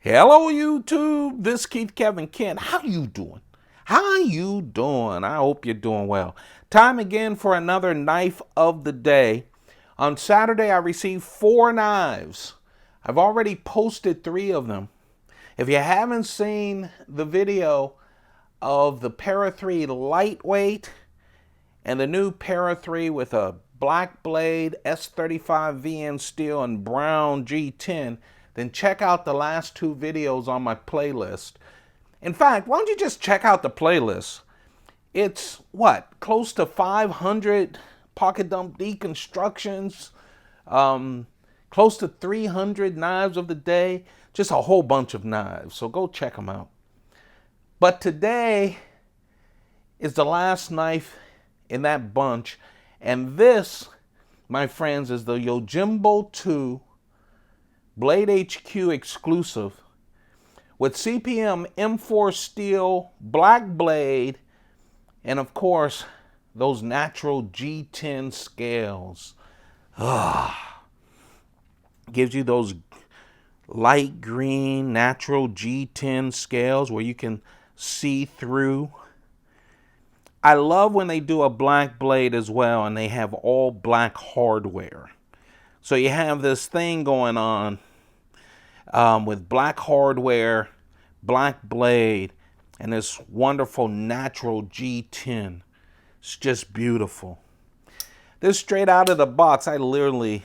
Hello YouTube, this Keith Kevin Kent. How you doing? How you doing? I hope you're doing well. Time again for another knife of the day. On Saturday I received 4 knives. I've already posted 3 of them. If you haven't seen the video of the Para 3 lightweight and the new Para 3 with a black blade S35 VN steel and brown G10, then check out the last 2 videos on my playlist. In fact, why don't you just check out the playlist? It's, close to 500 pocket dump deconstructions, close to 300 knives of the day, just a whole bunch of knives, so go check them out. But today is the last knife in that bunch, and this, my friends, is the Yojimbo 2 Blade HQ exclusive with CPM-M4 steel, black blade, and of course, those natural G10 scales. Gives you those light green natural G10 scales where you can see through. I love when they do a black blade as well and they have all black hardware. So you have this thing going on with black hardware, black blade, and this wonderful natural G10. It's just beautiful. This straight out of the box, I literally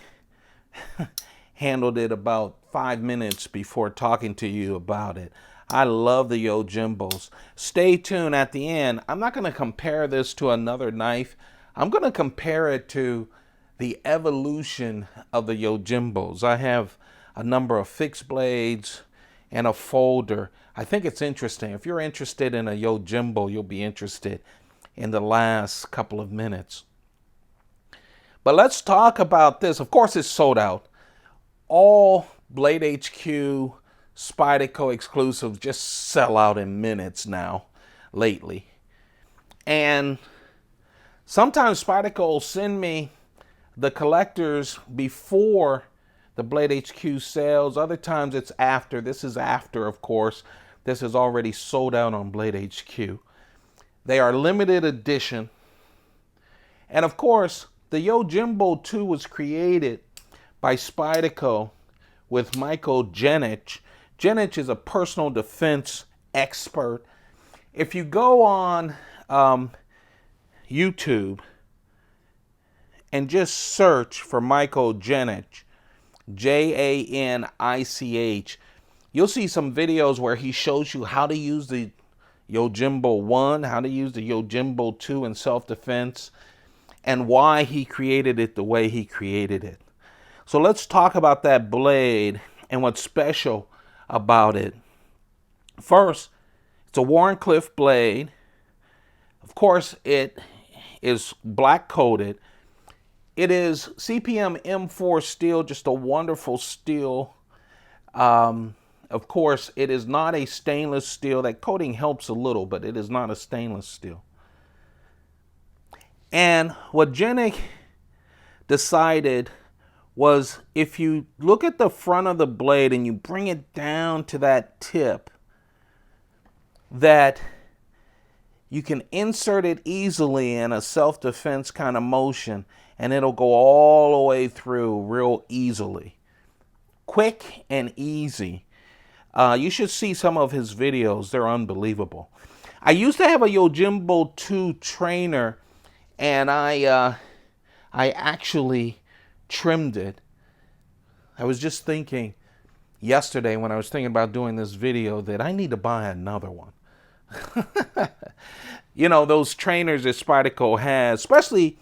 handled it about 5 minutes before talking to you about it. I love the Yojimbos. Stay tuned at the end. I'm not going to compare this to another knife. I'm going to compare it to the evolution of the Yojimbos. I have a number of fixed blades and a folder. I think it's interesting. If you're interested in a Yojimbo, you'll be interested in the last couple of minutes. But let's talk about this. Of course, it's sold out. All Blade HQ Spyderco exclusives just sell out in minutes now, lately. And sometimes Spyderco will send me the collectors before the Blade HQ sales. Other times it's after. This is after, of course. This is already sold out on Blade HQ. They are limited edition. And of course, the Yojimbo 2 was created by Spyderco with Michael Jenich. Jenich is a personal defense expert. If you go on YouTube and just search for Michael Jenich, J-A-N-I-C-H, you'll see some videos where he shows you how to use the Yojimbo 1, how to use the Yojimbo 2 in self-defense, and why he created it the way he created it. So let's talk about that blade and what's special about it. First, it's a Wharncliffe blade. Of course, it is black coated. It is CPM-M4 steel, just a wonderful steel. Of course, it is not a stainless steel. That coating helps a little, but it is not a stainless steel. And what Jenich decided was, if you look at the front of the blade and you bring it down to that tip, that you can insert it easily in a self-defense kind of motion, and it'll go all the way through real easily. Quick and easy. You should see some of his videos. They're unbelievable. I used to have a Yojimbo 2 trainer, and I actually trimmed it. I was just thinking yesterday when I was thinking about doing this video that I need to buy another one. You know, those trainers that Spyderco has, especially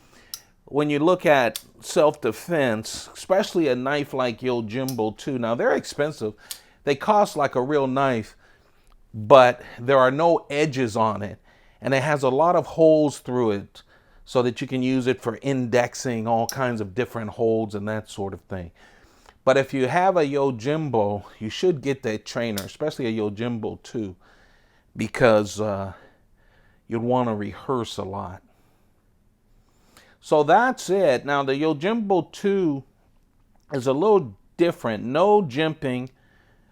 when you look at self-defense, especially a knife like Yojimbo 2. Now, they're expensive. They cost like a real knife, but there are no edges on it. And it has a lot of holes through it so that you can use it for indexing all kinds of different holds and that sort of thing. But if you have a Yojimbo, you should get that trainer, especially a Yojimbo 2, because you'd want to rehearse a lot. So that's it. Now the Yojimbo 2 is a little different. No jimping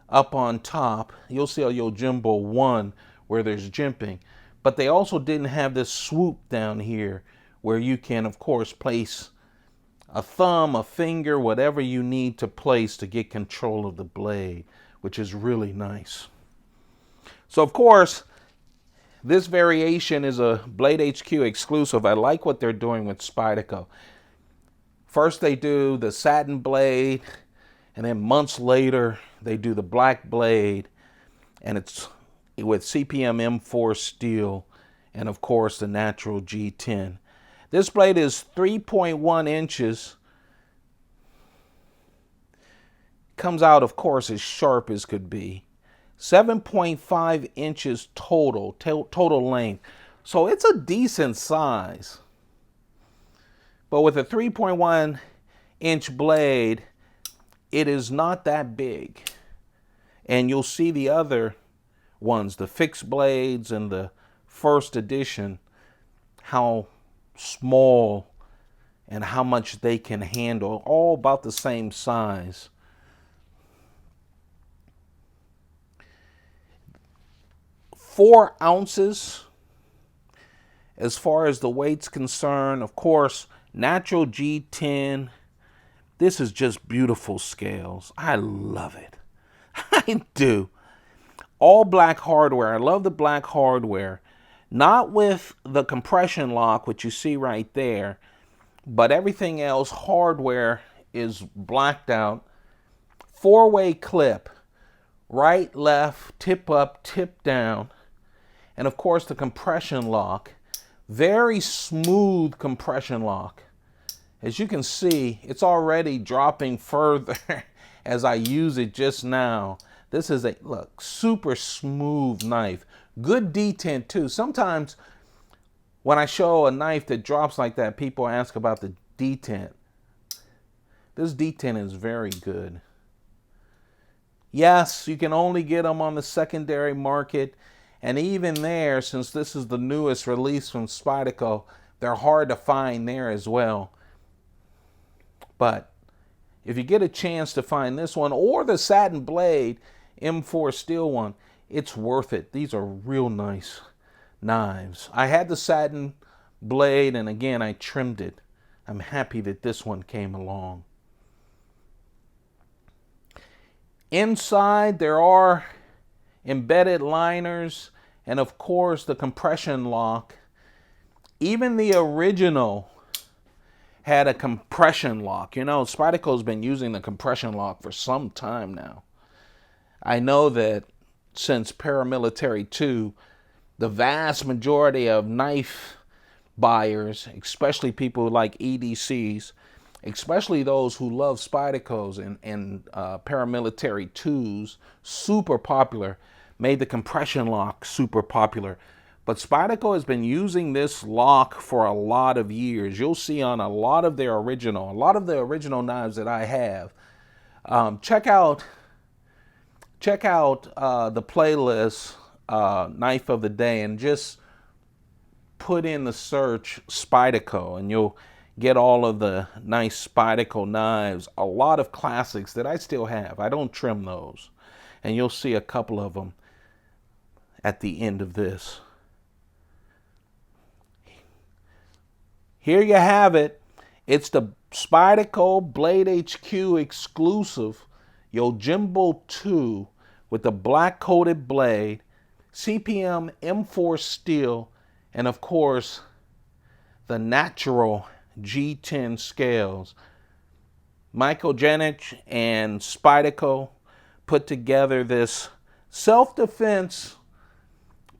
up on top. You'll see a Yojimbo 1 where there's jimping. But they also didn't have this swoop down here where you can, of course, place a thumb, a finger, whatever you need to place to get control of the blade, which is really nice. So, of course, this variation is a Blade HQ exclusive. I like what they're doing with Spyderco. First they do the satin blade, and then months later they do the black blade, and it's with CPM-M4 steel, and of course the natural G10. This blade is 3.1 inches. Comes out, of course, as sharp as could be. 7.5 inches total length. So it's a decent size. But with a 3.1 inch blade, it is not that big. And you'll see the other ones, the fixed blades and the first edition, how small and how much they can handle, all about the same size. Four ounces as far as the weight's concerned. Of course, natural G10. This is just beautiful scales. I love it. I do. All black hardware. I love the black hardware. Not with the compression lock, which you see right there, but everything else, hardware, is blacked out. Four-way clip. Right, left, tip up, tip down. And of course the compression lock. Very smooth compression lock. As you can see, it's already dropping further as I use it just now. This is a, look, super smooth knife. Good detent too. Sometimes when I show a knife that drops like that, people ask about the detent. This detent is very good. Yes, you can only get them on the secondary market. And even there, since this is the newest release from Spyderco, they're hard to find there as well. But if you get a chance to find this one or the satin blade M4 steel one, it's worth it. These are real nice knives. I had the satin blade, and again, I trimmed it. I'm happy that this one came along. Inside, there are embedded liners, and of course the compression lock. Even the original had a compression lock. You know, Spyderco's been using the compression lock for some time now. I know that since Paramilitary 2, the vast majority of knife buyers, especially people who like EDCs, especially those who love Spyderco's and Paramilitary 2s, super popular, made the compression lock super popular. But Spyderco has been using this lock for a lot of years. You'll see on a lot of the original knives that I have. Check out the playlist, Knife of the Day, and just put in the search Spyderco, and you'll get all of the nice Spyderco knives. A lot of classics that I still have. I don't trim those. And you'll see a couple of them at the end of this. Here you have it. It's the Spyderco Blade HQ exclusive Yojimbo 2 with the black coated blade, CPM-M4 steel, and of course the natural G10 scales. Michael Janich and Spyderco put together this self-defense,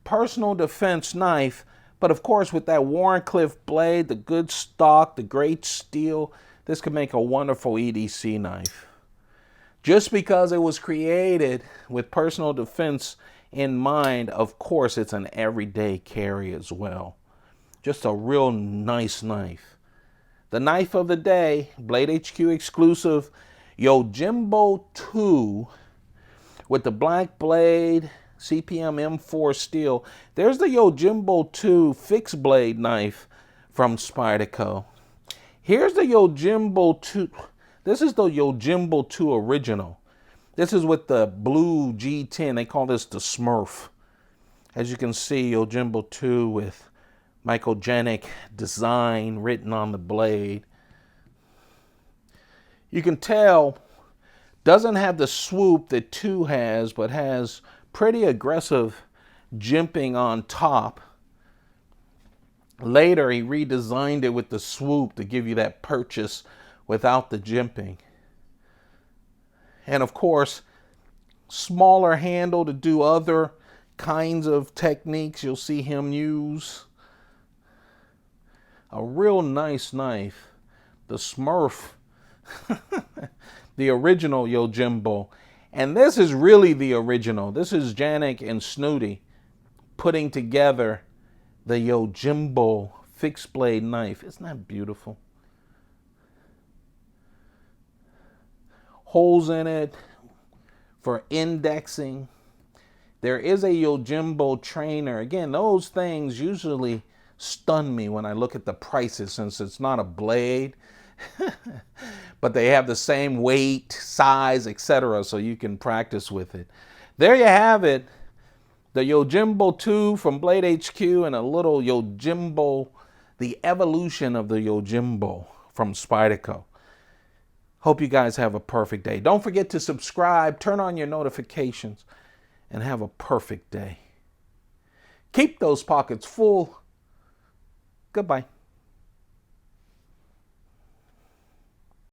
personal defense knife, but of course with that Wharncliffe blade, the good stock, the great steel, this could make a wonderful EDC knife. Just because it was created with personal defense in mind, of course it's an everyday carry as well. Just a real nice knife. The knife of the day, Blade HQ exclusive, Yojimbo 2 with the black blade, CPM-M4 steel. There's the Yojimbo 2 fixed blade knife from Spyderco. Here's the Yojimbo 2. This is the Yojimbo 2 original. This is with the blue G10. They call this the Smurf. As you can see, Yojimbo 2 with mycogenic design written on the blade. You can tell doesn't have the swoop that 2 has, but has pretty aggressive jimping on top. Later, he redesigned it with the swoop to give you that purchase without the jimping. And of course, smaller handle to do other kinds of techniques you'll see him use. A real nice knife. The Smurf. The original Yojimbo. And this is really the original. This is Janik and Snooty putting together the Yojimbo fixed blade knife. Isn't that beautiful? Holes in it for indexing. There is a Yojimbo trainer. Again, those things usually stun me when I look at the prices since it's not a blade. But they have the same weight, size, etc. so you can practice with it. There you have it. The Yojimbo 2 from Blade HQ and a little Yojimbo, the evolution of the Yojimbo from Spyderco. Hope you guys have a perfect day. Don't forget to subscribe, turn on your notifications, and have a perfect day. Keep those pockets full. Goodbye.